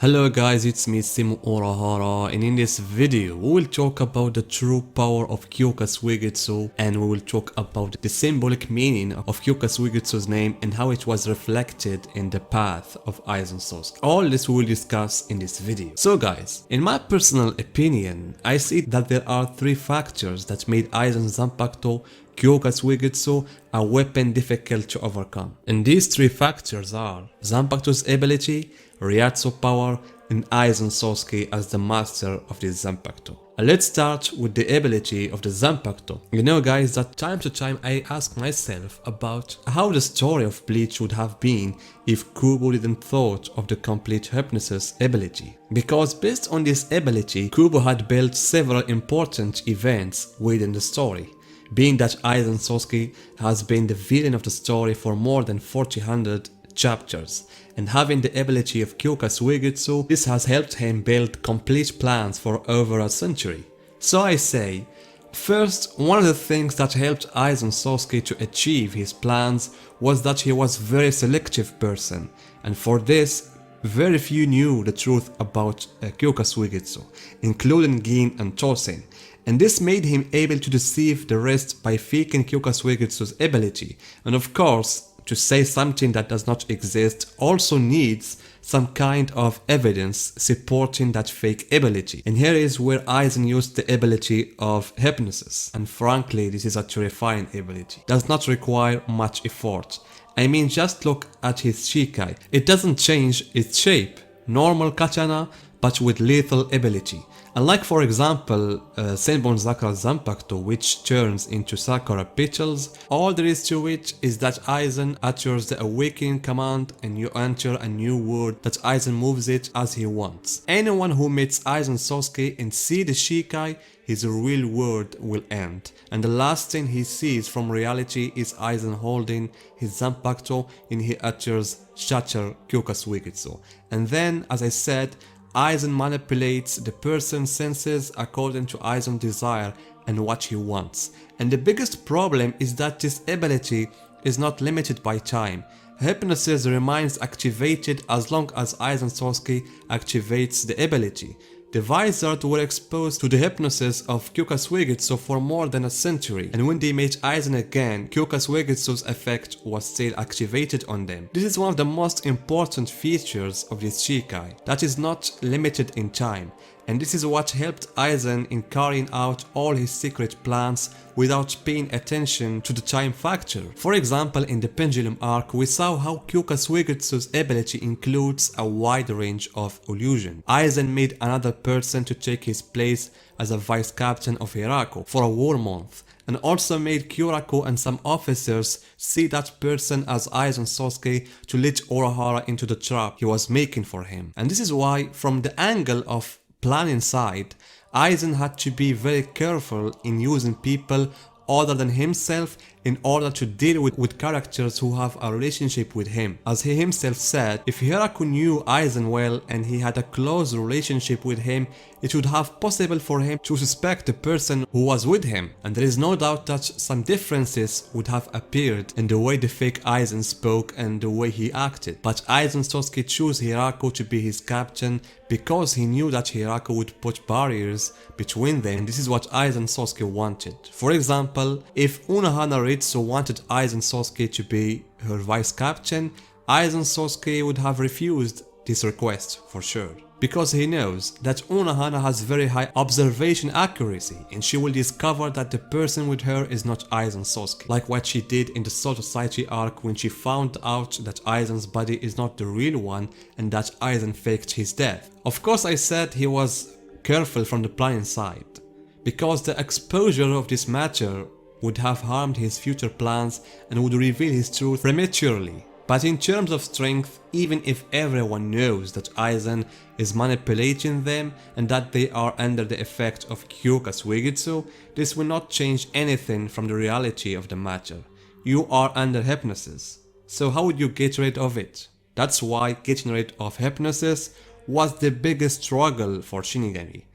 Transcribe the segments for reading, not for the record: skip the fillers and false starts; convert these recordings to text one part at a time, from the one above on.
Hello guys, it's me Simu Urahara, and in this video we will talk about the true power of Kyoka Suigetsu, and we will talk about the symbolic meaning of Kyoka Suigetsu's name and how it was reflected in the path of Aizen Sasuke. All this we will discuss in this video. So guys, in my personal opinion, I see that there are three factors that made Aizen Zanpakuto Kyoka Suigetsu a weapon difficult to overcome. And these three factors are Zanpakuto's ability, Ryatsu power, and Aizen Sasuke as the master of this Zanpakuto. Let's start with the ability of the Zanpakuto. You know guys that time to time I ask myself about how the story of Bleach would have been if Kubo didn't thought of the complete hypnosis ability. Because based on this ability, Kubo had built several important events within the story. Being that Aizen Sasuke has been the villain of the story for more than 400 chapters, and having the ability of Kyoka Suigetsu, this has helped him build complete plans for over a century. So I say, first, one of the things that helped Aizen Sasuke to achieve his plans was that he was a very selective person, and for this, very few knew the truth about Kyoka Suigetsu, including Gin and Tosen. And this made him able to deceive the rest by faking Kyoka Suigetsu's ability. And of course, to say something that does not exist also needs some kind of evidence supporting that fake ability. And here is where Aizen used the ability of hypnosis. And frankly, this is a terrifying ability. Does not require much effort. I mean, just look at his Shikai. It doesn't change its shape. Normal katana, but with lethal ability. Unlike for example Senbon Sakura Zanpakuto, which turns into Sakura petals, all there is to it is that Aizen utters the awakening command and you enter a new world that Aizen moves it as he wants. Anyone who meets Aizen Sasuke and see the Shikai, his real world will end, and the last thing he sees from reality is Aizen holding his Zanpakuto and he utters Shatter Kyoka Suigetsu. And then, as I said, Aizen manipulates the person's senses according to Aizen's desire and what he wants. And the biggest problem is that this ability is not limited by time. Hypnosis remains activated as long as Aizen Sasuke activates the ability. The Vizard were exposed to the hypnosis of Kyoka Suigetsu for more than a century, and when they met Aizen again, Kyoka Suigetsu's effect was still activated on them. This is one of the most important features of this Shikai, that is not limited in time, and this is what helped Aizen in carrying out all his secret plans without paying attention to the time factor. For example, in the Pendulum arc, we saw how Kyoka Suigetsu's ability includes a wide range of illusion. Aizen made another person to take his place as a vice captain of Hiraku for a war month, and also made Kyoraku and some officers see that person as Aizen Sasuke to lead Urahara into the trap he was making for him. And this is why, from the angle of planning side, Aizen had to be very careful in using people other than himself in order to deal with characters who have a relationship with him. As he himself said, if Hiraku knew Aizen well and he had a close relationship with him, it would have possible for him to suspect the person who was with him. And there is no doubt that some differences would have appeared in the way the fake Aizen spoke and the way he acted. But Aizen Sasuke chose Hiraku to be his captain because he knew that Hiraku would put barriers between them, and this is what Aizen Sasuke wanted. For example, if Unohana Ritsu wanted Aizen Sasuke to be her vice captain, Aizen Sasuke would have refused this request for sure. Because he knows that Unohana has very high observation accuracy and she will discover that the person with her is not Aizen Sasuke, like what she did in the Soul Society arc when she found out that Aizen's body is not the real one and that Aizen faked his death. Of course I said he was careful from the planning side, because the exposure of this matter would have harmed his future plans and would reveal his truth prematurely. But in terms of strength, even if everyone knows that Aizen is manipulating them and that they are under the effect of Kyoka Suigetsu, this will not change anything from the reality of the matter. You are under hypnosis. So how would you get rid of it? That's why getting rid of hypnosis was the biggest struggle for Shinigami.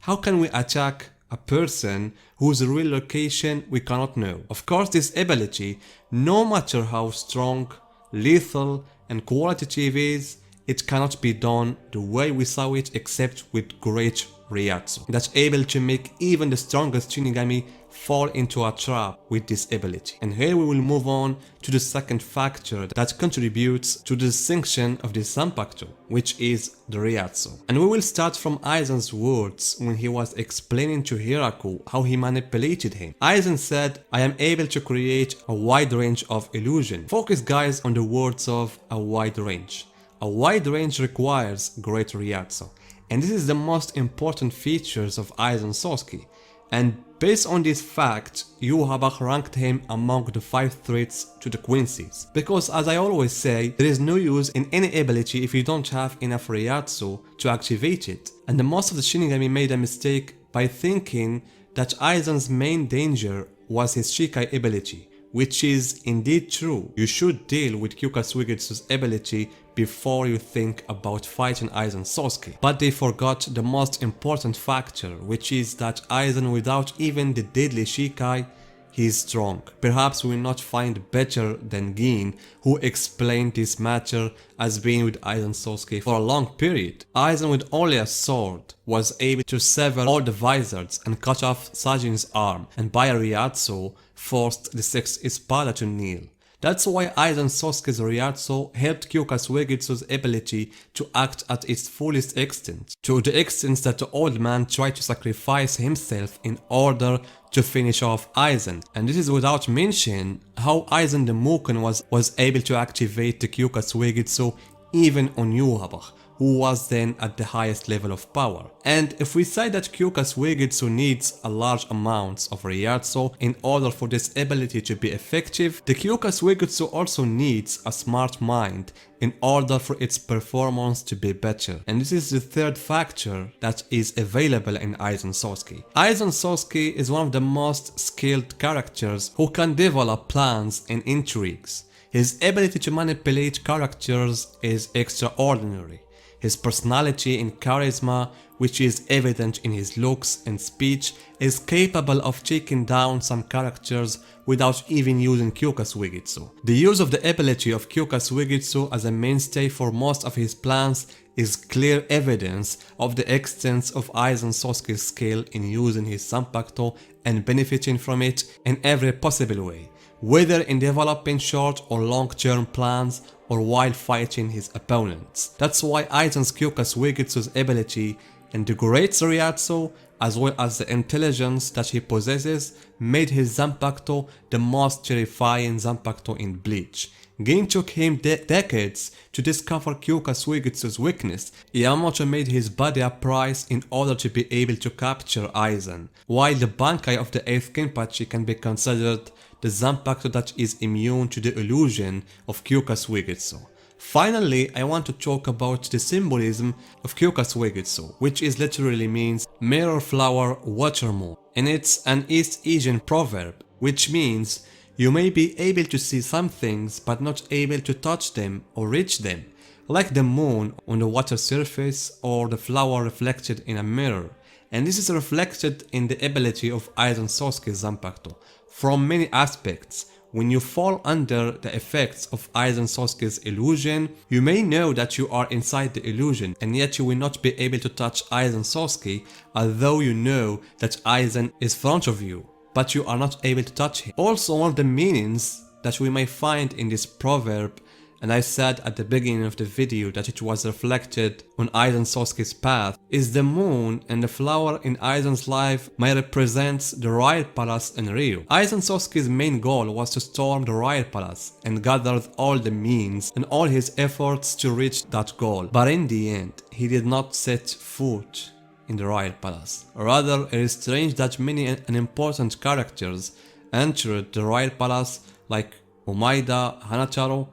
How can we attack a person whose real location we cannot know? Of course, this ability, no matter how strong, lethal and qualitative is, it cannot be done the way we saw it except with great Ryatsu, that's able to make even the strongest Shinigami fall into a trap with this ability. And here we will move on to the second factor that contributes to the distinction of the Zanpakuto, which is the Ryatsu. And we will start from Aizen's words when he was explaining to Hiraku how he manipulated him. Aizen said, "I am able to create a wide range of illusion." Focus guys on the words of a wide range. A wide range requires great Ryatsu. And this is the most important features of Aizen Sasuke. And based on this fact, Yhwach ranked him among the 5 threats to the Quincy's. Because as I always say, there is no use in any ability if you don't have enough Ryatsu to activate it. And the most of the Shinigami made a mistake by thinking that Aizen's main danger was his Shikai ability, which is indeed true. You should deal with Kyoka Suigetsu's ability before you think about fighting Aizen Sasuke. But they forgot the most important factor, which is that Aizen, without even the deadly Shikai, he is strong. Perhaps we will not find better than Gin, who explained this matter as being with Aizen Sasuke for a long period. Aizen, with only a sword, was able to sever all the visors and cut off Sajin's arm, and by a Ryatsu forced the 6th Espada to kneel. That's why Aizen Sasuke's Ryatsu helped Kyoka Suigetsu's ability to act at its fullest extent, to the extent that the old man tried to sacrifice himself in order to finish off Aizen. And this is without mentioning how Aizen the Muken was able to activate the Kyoka Suigetsu even on Yhwach, who was then at the highest level of power. And if we say that Kyoka Suigetsu needs a large amount of Ryatsu in order for this ability to be effective, the Kyoka Suigetsu also needs a smart mind in order for its performance to be better. And this is the third factor that is available in Aizen Sasuke. Aizen Sasuke is one of the most skilled characters who can develop plans and intrigues. His ability to manipulate characters is extraordinary. His personality and charisma, which is evident in his looks and speech, is capable of taking down some characters without even using Kyoka Suigetsu. The use of the ability of Kyoka Suigetsu as a mainstay for most of his plans is clear evidence of the extent of Aizen Sasuke's skill in using his Zanpakuto and benefiting from it in every possible way, whether in developing short or long-term plans or while fighting his opponents. That's why Aizen's Kyoka Suigetsu's ability and the great Ryatsu, as well as the intelligence that he possesses, made his Zanpakuto the most terrifying Zanpakuto in Bleach. Gin took him decades to discover Kyoka Suigetsu's weakness. Yamamoto made his body a price in order to be able to capture Aizen, while the Bankai of the 8th Kenpachi can be considered the Zanpakuto that is immune to the illusion of Kyoka Suigetsu. Finally, I want to talk about the symbolism of Kyoka Suigetsu, which literally means mirror flower water moon. And it's an East Asian proverb, which means you may be able to see some things but not able to touch them or reach them, like the moon on the water surface or the flower reflected in a mirror. And this is reflected in the ability of Aizen Sasuke's Zanpakuto from many aspects. When you fall under the effects of Aizen Sasuke's illusion, you may know that you are inside the illusion, and yet you will not be able to touch Aizen Sasuke, although you know that Aizen is in front of you, but you are not able to touch him. Also, one of the meanings that we may find in this proverb, and I said at the beginning of the video that it was reflected on Aizen Sasuke's path, is the moon, and the flower in Aizen's life may represent the Royal Palace in Rio. Aizen Sasuke's main goal was to storm the Royal Palace and gathered all the means and all his efforts to reach that goal. But in the end, he did not set foot in the Royal Palace. Rather, it is strange that many unimportant characters entered the Royal Palace like Umaida, Hanacharo,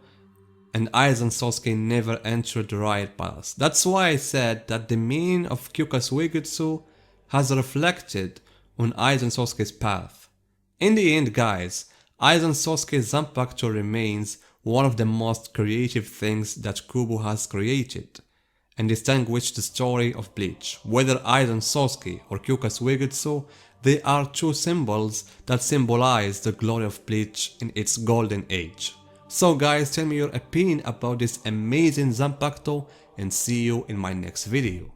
and Aizen Sasuke never entered the Royal Palace. That's why I said that the meaning of Kyoka Suigetsu has reflected on Aizen Sasuke's path. In the end, guys, Aizen Sasuke's Zanpakuto remains one of the most creative things that Kubo has created, and distinguish the story of Bleach. Whether Aizen Sasuke or Kyoka Suigetsu, they are two symbols that symbolize the glory of Bleach in its golden age. So guys, tell me your opinion about this amazing Zanpakuto and see you in my next video.